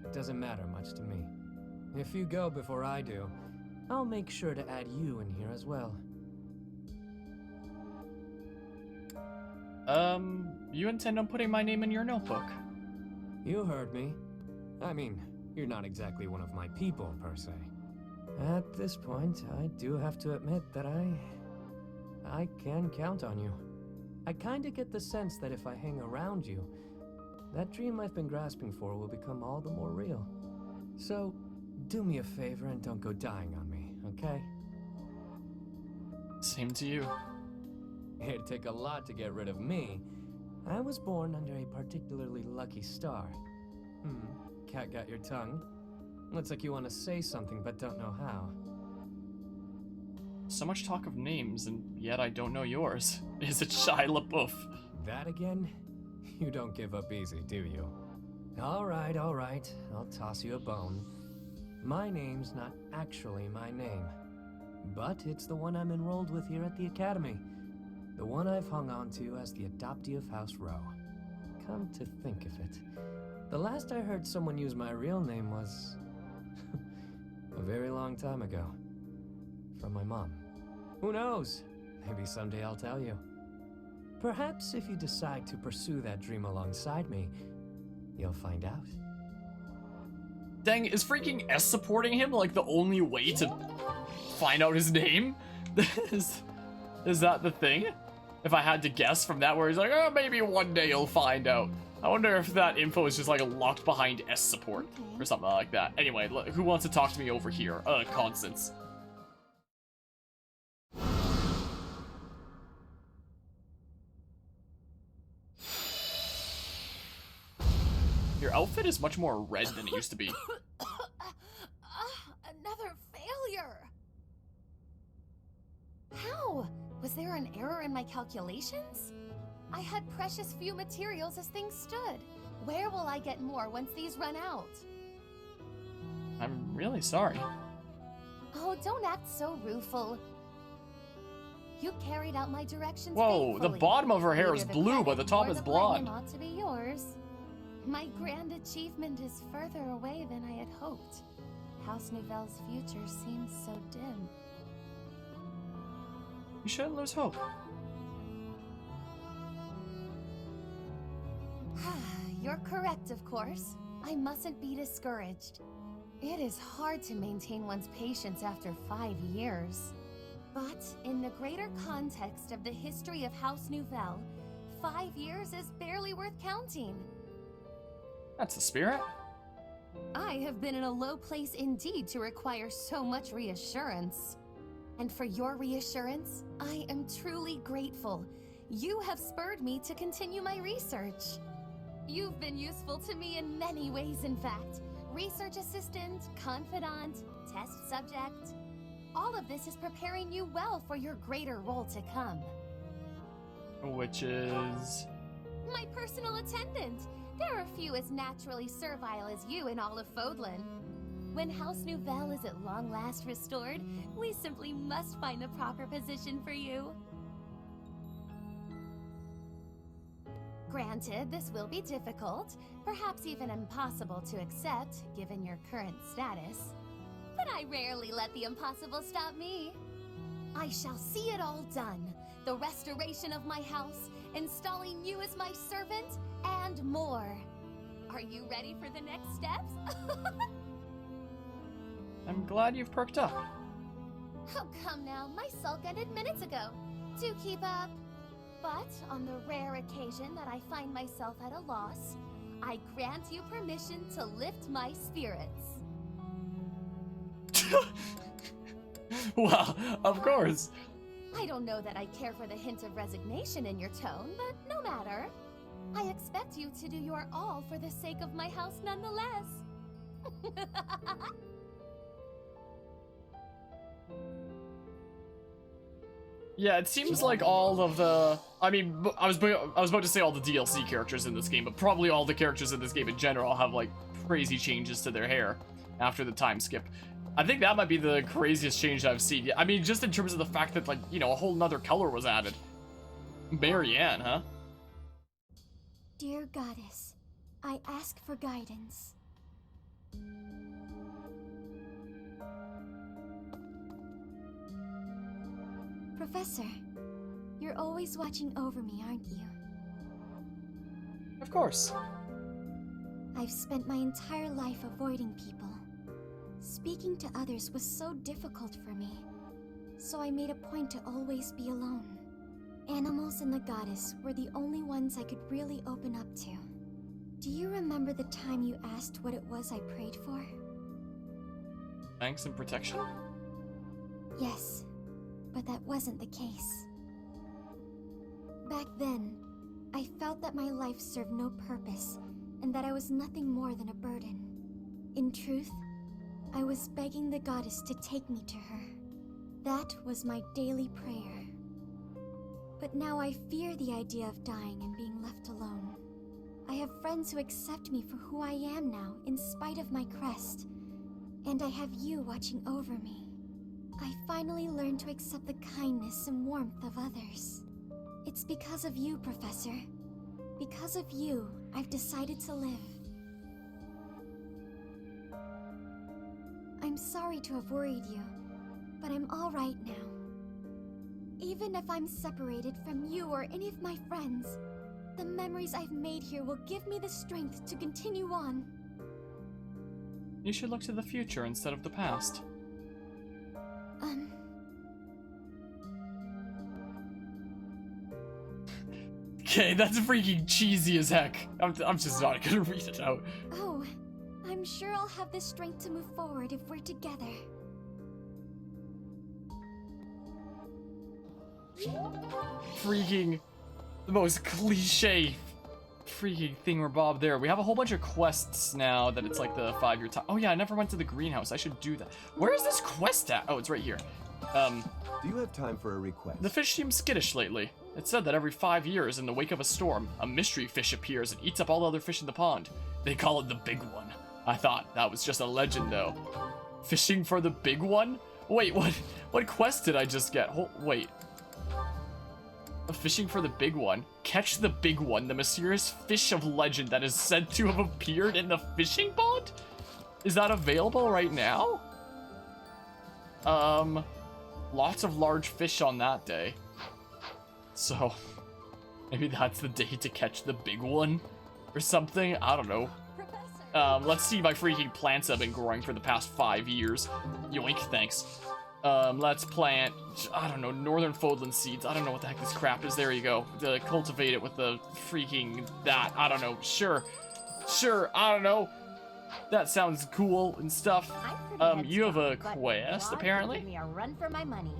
It doesn't matter much to me. If you go before I do, I'll make sure to add you in here as well. You intend on putting my name in your notebook? You heard me. I mean, you're not exactly one of my people, per se. At this point, I do have to admit that I can count on you. I kinda get the sense that if I hang around you, that dream I've been grasping for will become all the more real. So, do me a favor and don't go dying on me, okay? Same to you. It'd take a lot to get rid of me. I was born under a particularly lucky star. Cat got your tongue? Looks like you want to say something but don't know how. So much talk of names, and yet I don't know yours. Is it Shia LaBeouf? That again? You don't give up easy, do you? Alright, I'll toss you a bone. My name's not actually my name. But it's the one I'm enrolled with here at the Academy. The one I've hung on to as the adoptee of House Row. Come to think of it, the last I heard someone use my real name was... a very long time ago. From my mom. Who knows? Maybe someday I'll tell you. Perhaps if you decide to pursue that dream alongside me, you'll find out. Dang, is freaking S supporting him like the only way to find out his name? Is that the thing? If I had to guess from that where he's like, oh, maybe one day you'll find out. I wonder if that info is just like locked behind S support or something like that. Anyway, who wants to talk to me over here? Constance. Your outfit is much more red than it used to be. Another failure! How? Was there an error in my calculations? I had precious few materials as things stood. Where will I get more once these run out? I'm really sorry. Oh, don't act so rueful. You carried out my directions Whoa, the faithfully. bottom of her hair is Either blue, credit but the top or is the blame blonde. ought to be yours. My grand achievement is further away than I had hoped. House Nouvelle's future seems so dim. You shouldn't lose hope. You're correct, of course. I mustn't be discouraged. It is hard to maintain one's patience after 5 years. But in the greater context of the history of House Nouvelle, 5 years is barely worth counting. That's the spirit. I have been in a low place indeed to require so much reassurance. And for your reassurance, I am truly grateful. You have spurred me to continue my research. You've been useful to me in many ways, in fact. Research assistant, confidant, test subject. All of this is preparing you well for your greater role to come. Which is... My personal attendant. There are few as naturally servile as you in all of Fodlan. When House Nouvelle is at long last restored, we simply must find the proper position for you. Granted, this will be difficult, perhaps even impossible to accept, given your current status. But I rarely let the impossible stop me. I shall see it all done. The restoration of my house, installing you as my servant, and more. Are you ready for the next steps? I'm glad you've perked up. Oh, come now. My sulk ended minutes ago. Do keep up. But on the rare occasion that I find myself at a loss, I grant you permission to lift my spirits. Well, of course. I don't know that I care for the hint of resignation in your tone, but no matter. I expect you to do your all for the sake of my house nonetheless. Yeah, it seems like all of the... I mean, I was about to say all the DLC characters in this game, but probably all the characters in this game in general have, like, crazy changes to their hair after the time skip. I think that might be the craziest change I've seen. I mean, just in terms of the fact that, like, you know, a whole nother color was added. Marianne, huh? Dear Goddess, I ask for guidance. Professor, you're always watching over me, aren't you? Of course. I've spent my entire life avoiding people. Speaking to others was so difficult for me, so I made a point to always be alone. Animals and the goddess were the only ones I could really open up to. Do you remember the time you asked what it was I prayed for? Thanks and protection? Yes, but that wasn't the case. Back then, I felt that my life served no purpose, and that I was nothing more than a burden. In truth, I was begging the goddess to take me to her. That was my daily prayer. But now I fear the idea of dying and being left alone. I have friends who accept me for who I am now, in spite of my crest. And I have you watching over me. I finally learned to accept the kindness and warmth of others. It's because of you, Professor. Because of you, I've decided to live. I'm sorry to have worried you, but I'm all right now. Even if I'm separated from you or any of my friends, the memories I've made here will give me the strength to continue on. You should look to the future instead of the past. Okay, that's freaking cheesy as heck. I'm just not gonna read it out. Oh, I'm sure I'll have the strength to move forward if we're together. Freaking the most cliche freaking thingamabob there. We have a whole bunch of quests now that it's like the 5-year time. Oh yeah, I never went to the greenhouse. I should do that. Where is this quest at? Oh, it's right here. Do you have time for a request? The fish seems skittish lately. It's said that every 5 years, in the wake of a storm, a mystery fish appears and eats up all the other fish in the pond. They call it the big one. I thought that was just a legend, though. Fishing for the big one? Wait, what quest did I just get? Wait. Fishing for the big one. Catch the big one, the mysterious fish of legend that is said to have appeared in the fishing pond? Is that available right now? Lots of large fish on that day. So, maybe that's the day to catch the big one? Or something? I don't know. Let's see, my freaking plants have been growing for the past 5 years. Yoink, thanks. Let's plant, I don't know, northern Fodlan seeds. I don't know what the heck this crap is. There you go. Cultivate it with the freaking that. I don't know. Sure, I don't know. That sounds cool and stuff. You have a quest, apparently? Give me a run for my money.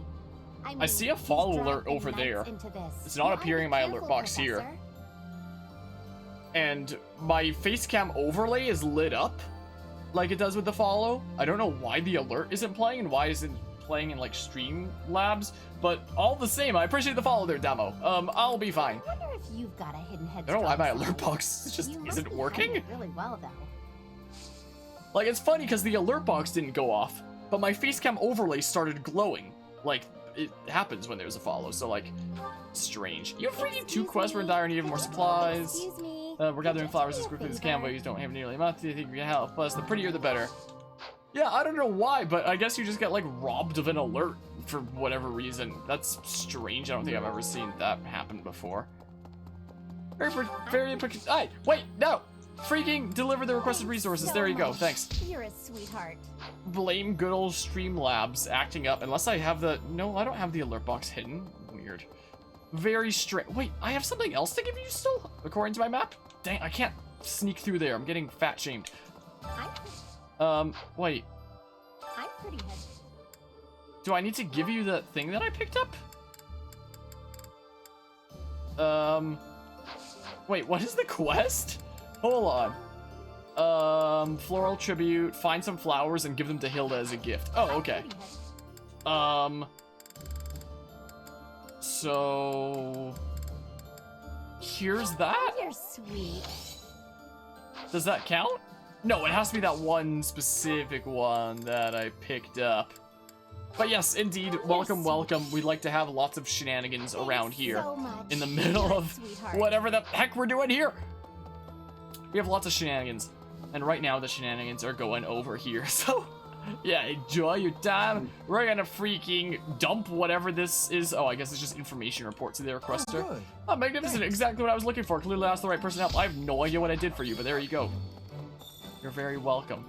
I see a follow alert over there. It's not appearing in my alert box here. And my facecam overlay is lit up like it does with the follow. I don't know why the alert isn't playing and why isn't playing in like Streamlabs, but all the same, I appreciate the follow there, demo. I'll be fine. I wonder if you've got a hidden head. I don't know why my alert box just isn't working. Really well, though. Like, it's funny because the alert box didn't go off, but my facecam overlay started glowing. Like, it happens when there's a follow, so like, strange. You have freaking 2 quests. We're in dire need of more supplies. We're gathering flowers as quickly as we can, but you don't have nearly enough. Do you think we can help? Plus, the prettier the better. Yeah, I don't know why, but I guess you just get like robbed of an alert for whatever reason. That's strange. I don't think I've ever seen that happen before. Very Hey, wait, no! Freaking deliver the requested resources. There you go. Thanks. You're a sweetheart. Blame good old Streamlabs acting up. Unless I have the... No, I don't have the alert box hidden. Weird. Very strange. Wait, I have something else to give you still? According to my map? Dang, I can't sneak through there. I'm getting fat shamed. Wait. I'm pretty head. Do I need to give you the thing that I picked up? Wait, what is the quest? Hold on. Floral Tribute, find some flowers and give them to Hilda as a gift. Oh, okay. So... Here's that? You're sweet. Does that count? No, it has to be that one specific one that I picked up. But yes, indeed, welcome, welcome. We'd like to have lots of shenanigans around here. In the middle of whatever the heck we're doing here. We have lots of shenanigans. And right now, the shenanigans are going over here. So, yeah, enjoy your time. We're gonna freaking dump whatever this is. Oh, I guess it's just information report to the requester. Oh, magnificent. Thanks. Exactly what I was looking for. Clearly asked the right person to help. I have no idea what I did for you, but there you go. You're very welcome.